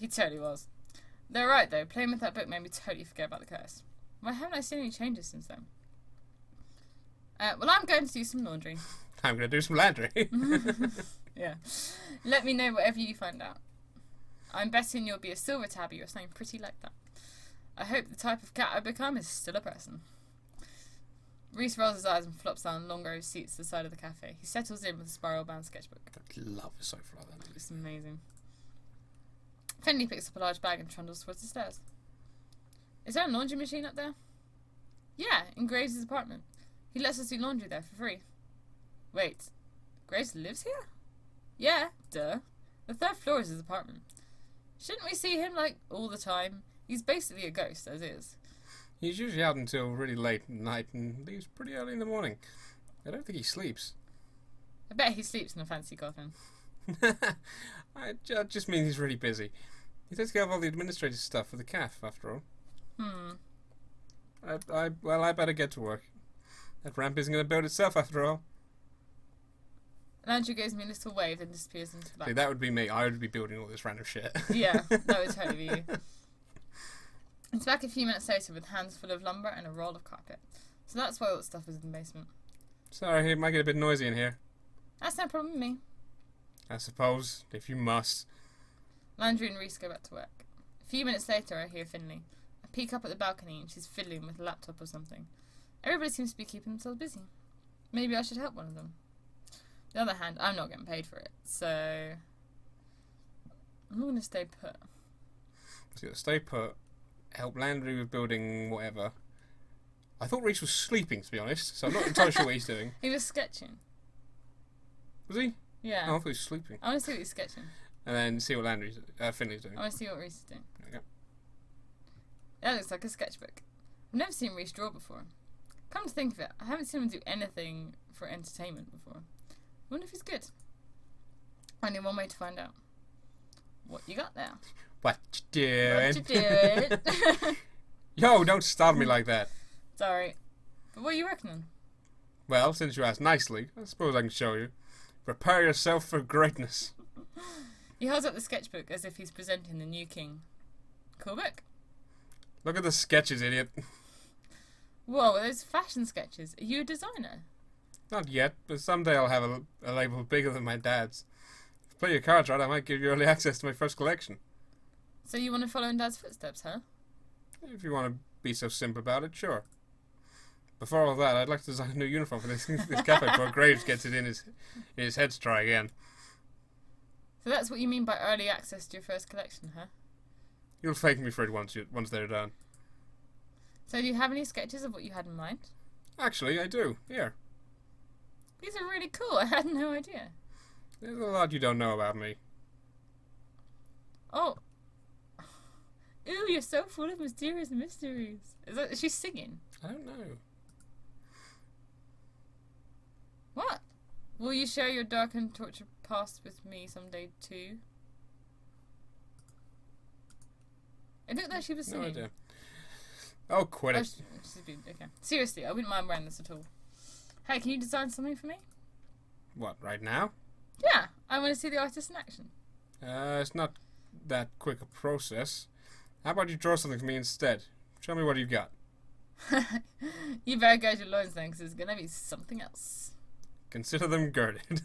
He totally was. They're right, though. Playing with that book made me totally forget about the curse. Why haven't I seen any changes since then? Well, I'm going to do some laundry. I'm going to do some laundry. Yeah. Let me know whatever you find out. I'm betting you'll be a silver tabby or something pretty like that. I hope the type of cat I become is still a person. Reese rolls his eyes and flops down long row of seats to the side of the cafe. He settles in with a spiral-bound sketchbook. I love a sofa like that. It's amazing. Finley picks up a large bag and trundles towards the stairs. Is there a laundry machine up there? Yeah, in Graves' apartment. He lets us do laundry there for free. Wait, Graves lives here? Yeah, duh. The 3rd floor is his apartment. Shouldn't we see him, like, all the time? He's basically a ghost, as is. He's usually out until really late at night and leaves pretty early in the morning. I don't think he sleeps. I bet he sleeps in a fancy coffin. It just means he's really busy. He takes care of all the administrative stuff for the CAF, after all. Well, I better get to work. That ramp isn't going to build itself, after all. Andrew gives me a little wave and disappears into the back. See, that would be me. I would be building all this random shit. Yeah, that would totally be you. It's back a few minutes later with hands full of lumber and a roll of carpet. So that's why all the stuff was in the basement. Sorry, it might get a bit noisy in here. That's no problem with me. I suppose, if you must. Landry and Reese go back to work. A few minutes later, I hear Finley. I peek up at the balcony and she's fiddling with a laptop or something. Everybody seems to be keeping themselves busy. Maybe I should help one of them. On the other hand, I'm not getting paid for it, so I'm not going to stay put. So stay put, help Landry with building whatever. I thought Reese was sleeping, to be honest, so I'm not entirely sure what he's doing. He was sketching. Was he? Yeah. Oh, I thought he was sleeping. I want to see what he's sketching. And then see what Finley's doing. I want to see what Reese is doing. Okay. That looks like a sketchbook. I've never seen Reese draw before. Come to think of it, I haven't seen him do anything for entertainment before. I wonder if he's good. Only one way to find out. What you got there? What you doing? What you doing? Yo, don't startle me like that. Sorry. But what are you working on? Well, since you asked nicely, I suppose I can show you. Prepare yourself for greatness. He holds up the sketchbook as if he's presenting the new king. Cool book. Look at the sketches, idiot. Whoa, are those fashion sketches? Are you a designer? Not yet, but someday I'll have a label bigger than my dad's. If you play your cards right, I might give you early access to my first collection. So you want to follow in Dad's footsteps, huh? If you want to be so simple about it, sure. Before all that, I'd like to design a new uniform for this cafe before Graves gets it in his head to try again. So that's what you mean by early access to your first collection, huh? You'll thank me for it once they're done. So do you have any sketches of what you had in mind? Actually, I do. Here. These are really cool. I had no idea. There's a lot you don't know about me. Oh. Ooh, you're so full of mysterious mysteries. Is she singing? I don't know. What? Will you share your dark and tortured past with me someday too? It looked like she was singing. No idea. Oh, quit it. Okay. Seriously, I wouldn't mind wearing this at all. Hey, can you design something for me? What, right now? Yeah, I want to see the artist in action. It's not that quick a process. How about you draw something for me instead? Show me what you've got. You better go to your loins then, because it's going to be something else. Consider them girded.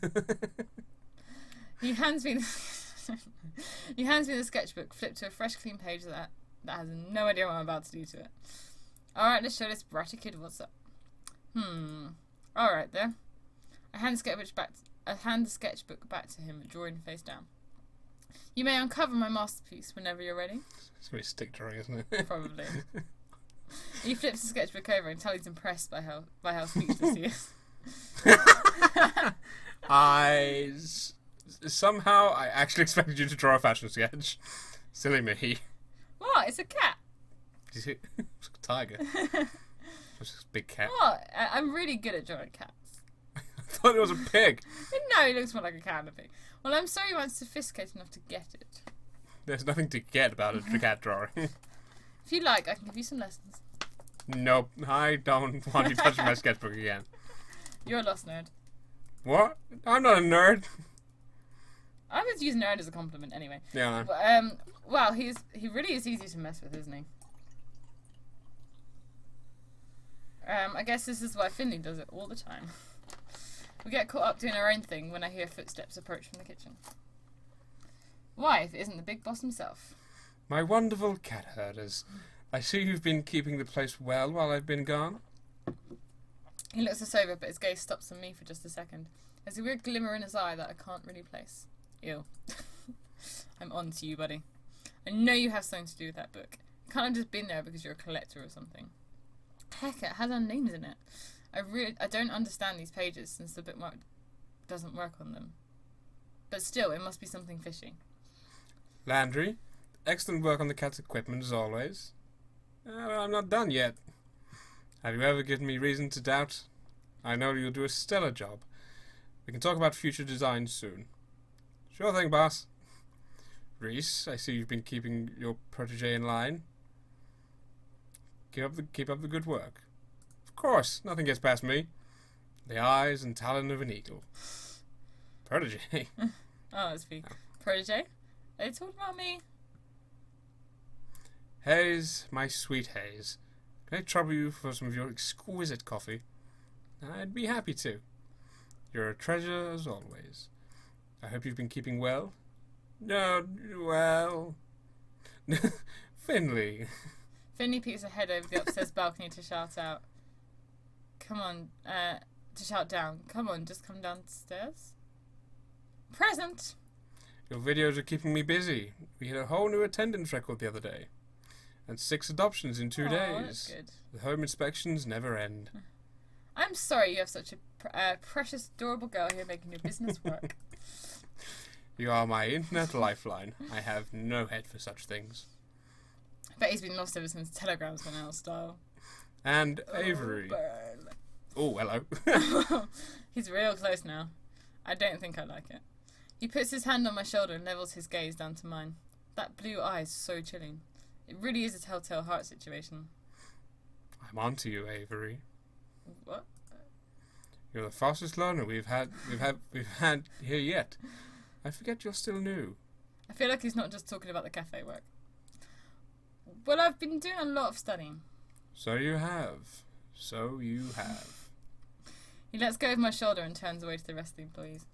He hands me the sketchbook, flipped to a fresh, clean page that has no idea what I'm about to do to it. Alright, let's show this bratty kid what's up. Alright then. I hand the sketchbook back to him, drawing face down. You may uncover my masterpiece whenever you're ready. It's going to be stick drawing, isn't it? Probably. He flips the sketchbook over and tells he's impressed by how speechless he is. Somehow I actually expected you to draw a fashion sketch. Silly me. What? It's a cat. It's a tiger. It's a big cat. What? I'm really good at drawing cats. I thought it was a pig. No, he looks more like a cat than a pig. Well, I'm sorry you weren't sophisticated enough to get it. There's nothing to get about a cat drawing. If you like, I can give you some lessons. Nope, I don't want you touching my sketchbook again. You're a lost nerd. What? I'm not a nerd. I was using nerd as a compliment anyway. Yeah, I know. But, well, he really is easy to mess with, isn't he? I guess this is why Finley does it all the time. We get caught up doing our own thing when I hear footsteps approach from the kitchen. Why, if it isn't the big boss himself? My wonderful cat herders. I see you've been keeping the place well while I've been gone. He looks us over, but his gaze stops on me for just a second. There's a weird glimmer in his eye that I can't really place. Ew. I'm on to you, buddy. I know you have something to do with that book. You can't have just been there because you're a collector or something. Heck, it has our names in it. I don't understand these pages since the bookmark doesn't work on them. But still, it must be something fishy. Landry, excellent work on the cat's equipment as always. I'm not done yet. Have you ever given me reason to doubt? I know you'll do a stellar job. We can talk about future designs soon. Sure thing, boss. Reese, I see you've been keeping your protege in line. Keep up the good work. Of course, nothing gets past me. The eyes and talon of an eagle. Protege. Oh, it's me. Protege? Are they talking about me? Hayes, my sweet Hayes. Can I trouble you for some of your exquisite coffee? I'd be happy to. You're a treasure as always. I hope you've been keeping well. No, well... Finley. Finley peeks her head over the upstairs balcony to shout out. Come on, to shout down. Come on, just come downstairs. Present! Your videos are keeping me busy. We hit a whole new attendance record the other day. And 6 adoptions in 2 Oh, days. that's good. The home inspections never end. I'm sorry you have such a precious, adorable girl here making your business work. You are my internet lifeline. I have no head for such things. I bet he's been lost ever since telegrams went out of style. And Avery. Burn. Oh, hello. He's real close now. I don't think I like it. He puts his hand on my shoulder and levels his gaze down to mine. That blue eye is so chilling. It really is a telltale heart situation. I'm on to you, Avery. What? You're the fastest learner we've had here yet. I forget you're still new. I feel like he's not just talking about the cafe work. Well, I've been doing a lot of studying. So you have. So you have. He lets go of my shoulder and turns away to the rest of the employees.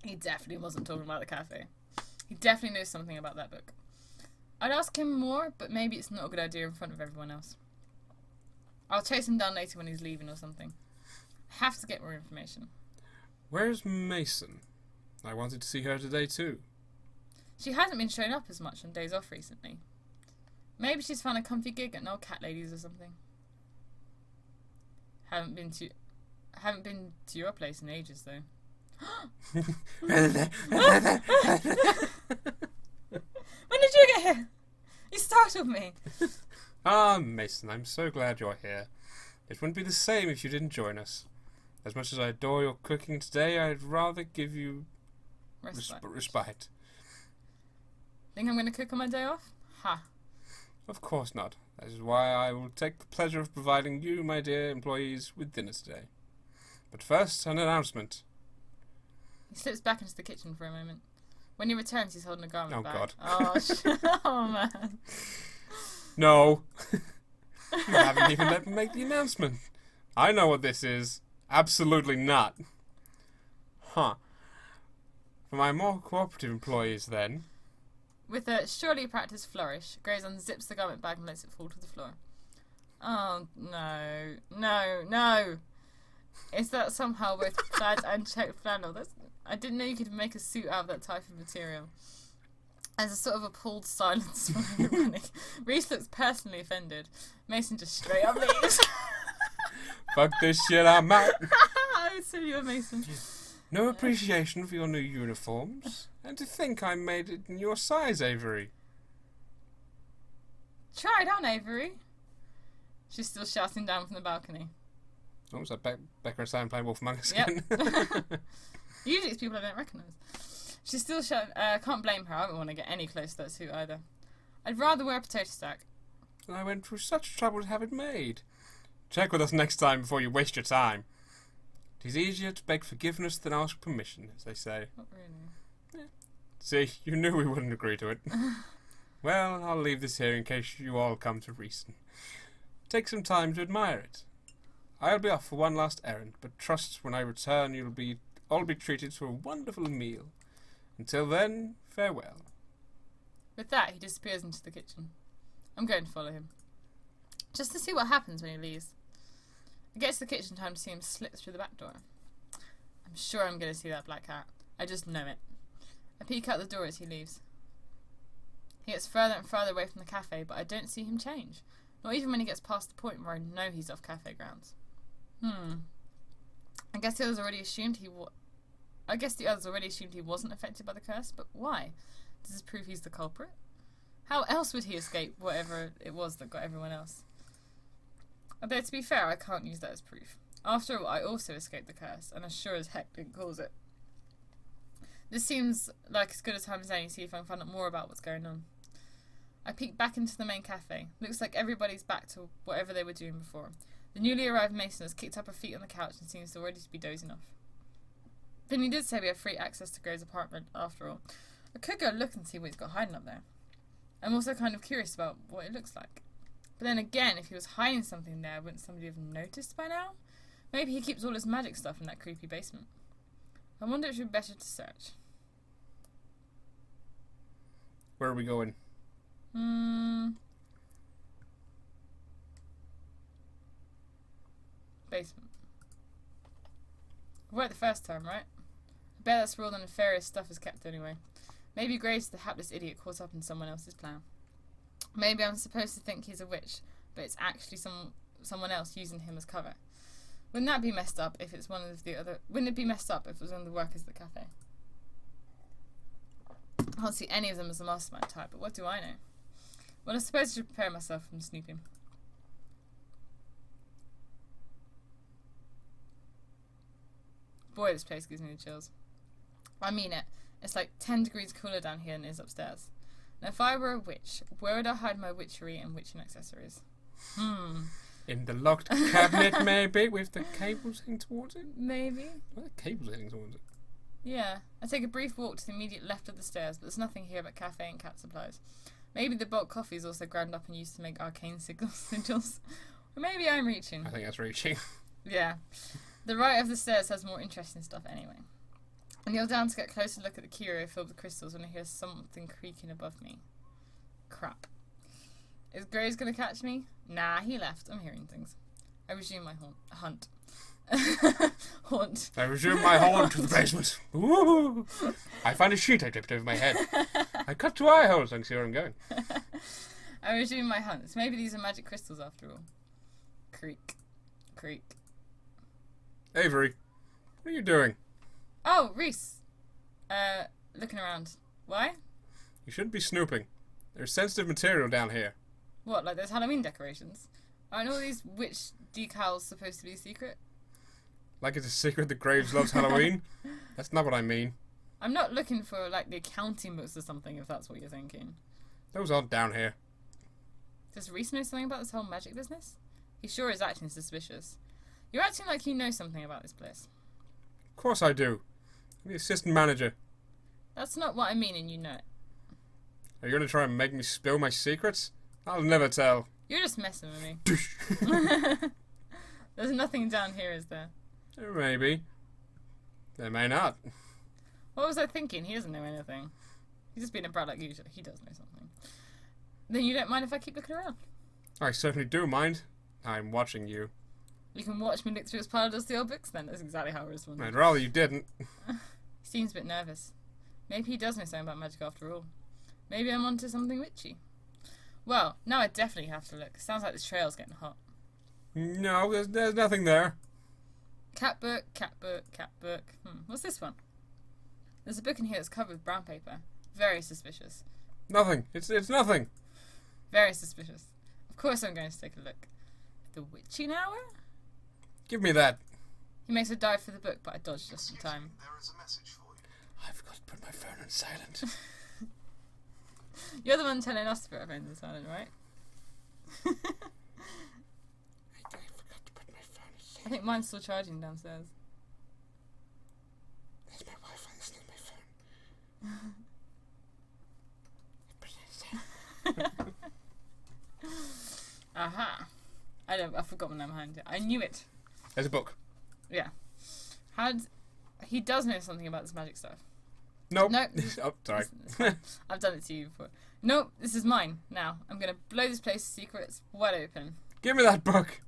He definitely wasn't talking about the cafe. He definitely knows something about that book. I'd ask him more, but maybe it's not a good idea in front of everyone else. I'll chase him down later when he's leaving or something. I have to get more information. Where's Mason? I wanted to see her today too. She hasn't been showing up as much on days off recently. Maybe she's found a comfy gig at an old cat lady's or something. Haven't been to your place in ages though. When did you get here? You startled me. Ah, Mason, I'm so glad you're here. It wouldn't be the same if you didn't join us. As much as I adore your cooking today, I'd rather give you respite. Think I'm going to cook on my day off? Ha. Of course not. That is why I will take the pleasure of providing you, my dear employees, with dinner today. But first, an announcement. He slips back into the kitchen for a moment. When he returns, he's holding a garment bag. God. Oh, man. No. You haven't even let me make the announcement. I know what this is. Absolutely not. Huh. For my more cooperative employees, then. With a surely practiced flourish, Graves unzips the garment bag and lets it fall to the floor. Oh, no. No, no. Is that somehow both plaid and checked flannel? I didn't know you could make a suit out of that type of material. As a sort of appalled silence from everybody, Reese looks personally offended. Mason just straight up leaves. Fuck this shit, I'm out. I would say you're Mason. No appreciation for your new uniforms. And to think I made it in your size, Avery. Try it on, Avery. She's still shouting down from the balcony. Oh, was that Becca Simon playing Wolf Among Us again? Yep. Usually it's people I don't recognise. She's still shouting. Can't blame her. I don't want to get any close to that suit either. I'd rather wear a potato stack. And I went through such trouble to have it made. Check with us next time before you waste your time. It is easier to beg forgiveness than ask permission, as they say. Not really. See, you knew we wouldn't agree to it. Well, I'll leave this here in case you all come to Reeson. Take some time to admire it. I'll be off for one last errand, but trust when I return you'll all be treated to a wonderful meal. Until then, farewell. With that, he disappears into the kitchen. I'm going to follow him. Just to see what happens when he leaves. I get to the kitchen time to see him slip through the back door. I'm sure I'm going to see that black cat. I just know it. I peek out the door as he leaves. He gets further and further away from the cafe, but I don't see him change. Not even when he gets past the point where I know he's off cafe grounds. I guess the others already assumed he wasn't affected by the curse, but why? Does this prove he's the culprit? How else would he escape whatever it was that got everyone else? Although, to be fair, I can't use that as proof. After all, I also escaped the curse, and as sure as heck didn't cause it. This seems like as good a time as any to see if I can find out more about what's going on. I peek back into the main cafe. Looks like everybody's back to whatever they were doing before. The newly arrived Mason has kicked up her feet on the couch and seems already to be dozing off. Vinny did say we have free access to Graves' apartment, after all. I could go look and see what he's got hiding up there. I'm also kind of curious about what it looks like. But then again, if he was hiding something there, wouldn't somebody have noticed by now? Maybe he keeps all his magic stuff in that creepy basement. I wonder if it would be better to search. Where are we going? Basement. We worked the first time, right? I bet that's where all the nefarious stuff is kept anyway. Maybe Graves, the hapless idiot, caught up in someone else's plan. Maybe I'm supposed to think he's a witch, but it's actually someone else using him as cover. Wouldn't that be messed up if it's one of the other? Wouldn't it be messed up if it was one of the workers at the cafe? I can't see any of them as the mastermind type, but what do I know? Well, I suppose I should prepare myself from snooping. Boy, this place gives me the chills. I mean it. It's like 10 degrees cooler down here than it is upstairs. Now, if I were a witch, where would I hide my witchery and witching accessories? In the locked cabinet, maybe, with the cables heading towards it? Maybe. Why are the cables heading towards it? Yeah. I take a brief walk to the immediate left of the stairs, but there's nothing here but cafe and cat supplies. Maybe the bulk coffee is also ground up and used to make arcane sigils. Or maybe I'm reaching. I think that's reaching. Yeah. The right of the stairs has more interesting stuff anyway. I kneel down to get a closer look at the curio filled with crystals when I hear something creaking above me. Crap. Is Graves gonna catch me? Nah, he left. I'm hearing things. I resume my hunt. Haunt. I resume my haunt to the basement. Ooh. I find a sheet I tipped over my head. I cut 2 eye holes. I can see where I'm going. I resume my hunts. Maybe these are magic crystals after all. Creak. Creak. Avery, what are you doing? Oh, Reese. Looking around. Why? You shouldn't be snooping. There's sensitive material down here. What, like those Halloween decorations? Aren't all these witch decals supposed to be secret? Like it's a secret that Graves loves Halloween? That's not what I mean. I'm not looking for, like, the accounting books or something, if that's what you're thinking. Those aren't down here. Does Reese know something about this whole magic business? He sure is acting suspicious. You're acting like you know something about this place. Of course I do. I'm the assistant manager. That's not what I mean, and you know it. Are you going to try and make me spill my secrets? I'll never tell. You're just messing with me. There's nothing down here, is there? There may be. There may not. What was I thinking? He doesn't know anything. He's just being a brat like usual. He does know something. Then you don't mind if I keep looking around? I certainly do mind. I'm watching you. You can watch me look through his pile of dusty old books then. That's exactly how I responded. I'd rather you didn't. He seems a bit nervous. Maybe he does know something about magic after all. Maybe I'm onto something witchy. Well, now I definitely have to look. Sounds like this trail's getting hot. No, there's nothing there. Cat book, cat book, cat book. What's this one? There's a book in here that's covered with brown paper. Very suspicious. Nothing. It's nothing. Very suspicious. Of course I'm going to take a look. The Witching Hour? Give me that. He makes a dive for the book, but I dodge just in time. There is a message for you. I've got to put my phone on silent. You're the one telling us to put our phones on silent, right? I forgot to put my phone on silent. I think mine's still charging downstairs. Aha. I forgot my name behind it. I knew it. There's a book. Yeah. He does know something about this magic stuff. Nope. No. Oh, sorry. I've done it to you before. Nope, this is mine now. I'm going to blow this place secrets wide open. Give me that book.